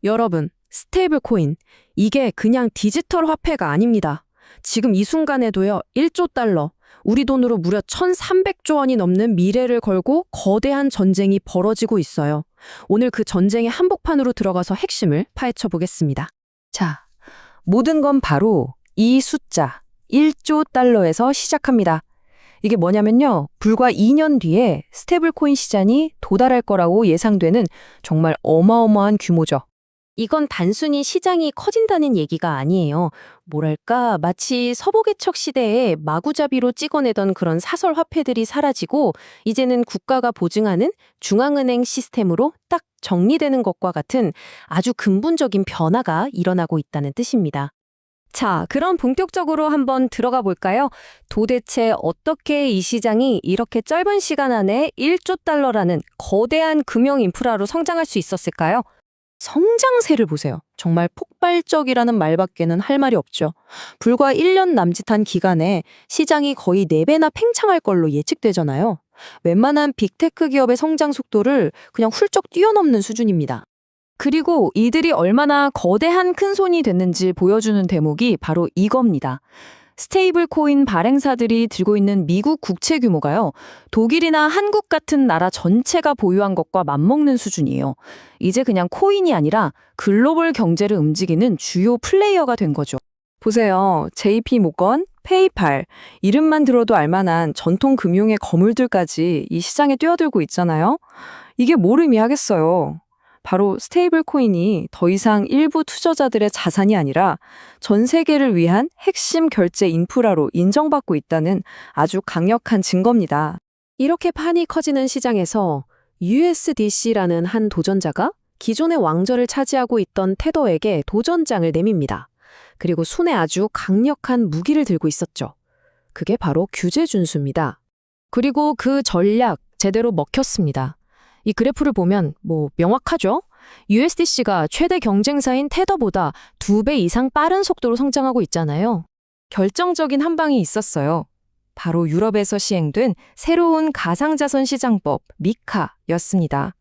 여러분, 스테이블 코인. 이게 그냥 디지털 화폐가 아닙니다. 지금 이 순간에도요, 1조 달러, 우리 돈으로 무려 1,300조 원이 넘는 미래를 걸고 거대한 전쟁이 벌어지고 있어요. 오늘 그 전쟁의 한복판으로 들어가서 핵심을 파헤쳐 보겠습니다. 자, 모든 건 바로 이 숫자 1조 달러에서 시작합니다. 이게 뭐냐면요. 불과 2년 뒤에 스테이블 코인 시장이 도달할 거라고 예상되는 정말 어마어마한 규모죠. 이건 단순히 시장이 커진다는 얘기가 아니에요. 뭐랄까, 마치 서부개척 시대에 마구잡이로 찍어내던 그런 사설 화폐들이 사라지고 이제는 국가가 보증하는 중앙은행 시스템으로 딱 정리되는 것과 같은 아주 근본적인 변화가 일어나고 있다는 뜻입니다. 자, 그럼 본격적으로 한번 들어가 볼까요? 도대체 어떻게 이 시장이 이렇게 짧은 시간 안에 1조 달러라는 거대한 금융 인프라로 성장할 수 있었을까요? 성장세를 보세요. 정말 폭발적이라는 말밖에는 할 말이 없죠. 불과 1년 남짓한 기간에 시장이 거의 4배나 팽창할 걸로 예측되잖아요. 웬만한 빅테크 기업의 성장 속도를 그냥 훌쩍 뛰어넘는 수준입니다. 그리고 이들이 얼마나 거대한 큰손이 됐는지 보여주는 대목이 바로 이겁니다. 스테이블 코인 발행사들이 들고 있는 미국 국채 규모가요. 독일이나 한국 같은 나라 전체가 보유한 것과 맞먹는 수준이에요. 이제 그냥 코인이 아니라 글로벌 경제를 움직이는 주요 플레이어가 된 거죠. 보세요. JP 모건, 페이팔, 이름만 들어도 알만한 전통 금융의 거물들까지 이 시장에 뛰어들고 있잖아요. 이게 뭘 의미하겠어요. 바로 스테이블 코인이 더 이상 일부 투자자들의 자산이 아니라 전 세계를 위한 핵심 결제 인프라로 인정받고 있다는 아주 강력한 증거입니다. 이렇게 판이 커지는 시장에서 USDC라는 한 도전자가 기존의 왕좌를 차지하고 있던 테더에게 도전장을 내밉니다. 그리고 손에 아주 강력한 무기를 들고 있었죠. 그게 바로 규제 준수입니다. 그리고 그 전략 제대로 먹혔습니다. 이 그래프를 보면 명확하죠? USDC가 최대 경쟁사인 테더보다 2배 이상 빠른 속도로 성장하고 있잖아요. 결정적인 한 방이 있었어요. 바로 유럽에서 시행된 새로운 가상자산 시장법 미카였습니다.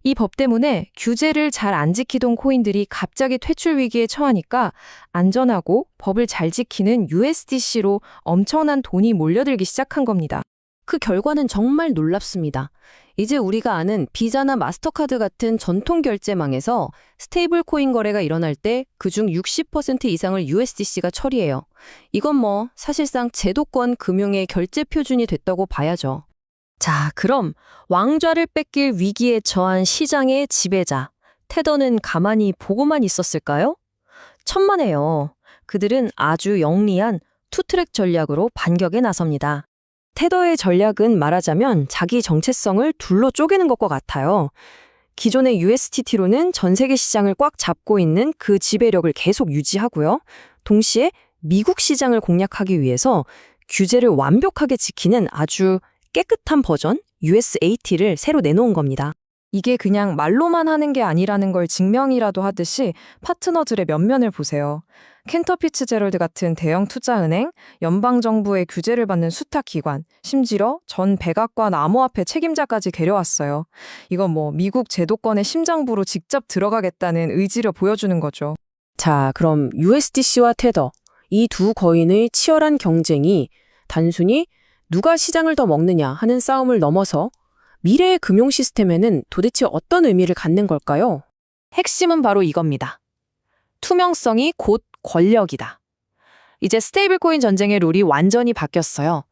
이 법 때문에 규제를 잘 안 지키던 코인들이 갑자기 퇴출 위기에 처하니까 안전하고 법을 잘 지키는 USDC로 엄청난 돈이 몰려들기 시작한 겁니다. 그 결과는 정말 놀랍습니다. 이제 우리가 아는 비자나 마스터카드 같은 전통 결제망에서 스테이블 코인 거래가 일어날 때 그중 60% 이상을 USDC가 처리해요. 이건 사실상 제도권 금융의 결제 표준이 됐다고 봐야죠. 자, 그럼 왕좌를 뺏길 위기에 처한 시장의 지배자, 테더는 가만히 보고만 있었을까요? 천만에요. 그들은 아주 영리한 투트랙 전략으로 반격에 나섭니다. 테더의 전략은 말하자면 자기 정체성을 둘로 쪼개는 것과 같아요. 기존의 USDT로는 전 세계 시장을 꽉 잡고 있는 그 지배력을 계속 유지하고요. 동시에 미국 시장을 공략하기 위해서 규제를 완벽하게 지키는 아주 깨끗한 버전 USAT를 새로 내놓은 겁니다. 이게 그냥 말로만 하는 게 아니라는 걸 증명이라도 하듯이 파트너들의 면면을 보세요. 캔터 피츠제럴드 같은 대형 투자은행, 연방정부의 규제를 받는 수탁기관, 심지어 전 백악관 암호화폐 책임자까지 데려왔어요. 이건 미국 제도권의 심장부로 직접 들어가겠다는 의지를 보여주는 거죠. 자, 그럼 USDC와 테더, 이 두 거인의 치열한 경쟁이 단순히 누가 시장을 더 먹느냐 하는 싸움을 넘어서 미래의 금융 시스템에는 도대체 어떤 의미를 갖는 걸까요? 핵심은 바로 이겁니다. 투명성이 곧 권력이다. 이제 스테이블 코인 전쟁의 룰이 완전히 바뀌었어요.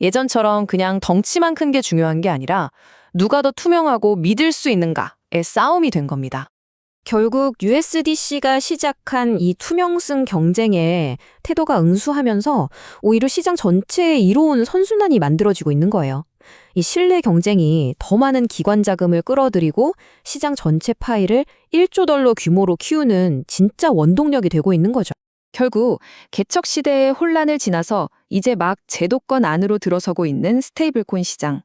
예전처럼 그냥 덩치만 큰 게 중요한 게 아니라 누가 더 투명하고 믿을 수 있는가의 싸움이 된 겁니다. 결국 USDC가 시작한 이 투명성 경쟁에 태도가 응수하면서 오히려 시장 전체에 이로운 선순환이 만들어지고 있는 거예요. 이 신뢰 경쟁이 더 많은 기관 자금을 끌어들이고 시장 전체 파이를 1조 달러 규모로 키우는 진짜 원동력이 되고 있는 거죠. 결국 개척 시대의 혼란을 지나서 이제 막 제도권 안으로 들어서고 있는 스테이블 코인 시장.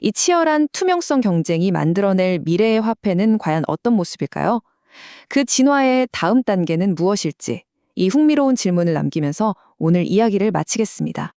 이 치열한 투명성 경쟁이 만들어낼 미래의 화폐는 과연 어떤 모습일까요? 그 진화의 다음 단계는 무엇일지 이 흥미로운 질문을 남기면서 오늘 이야기를 마치겠습니다.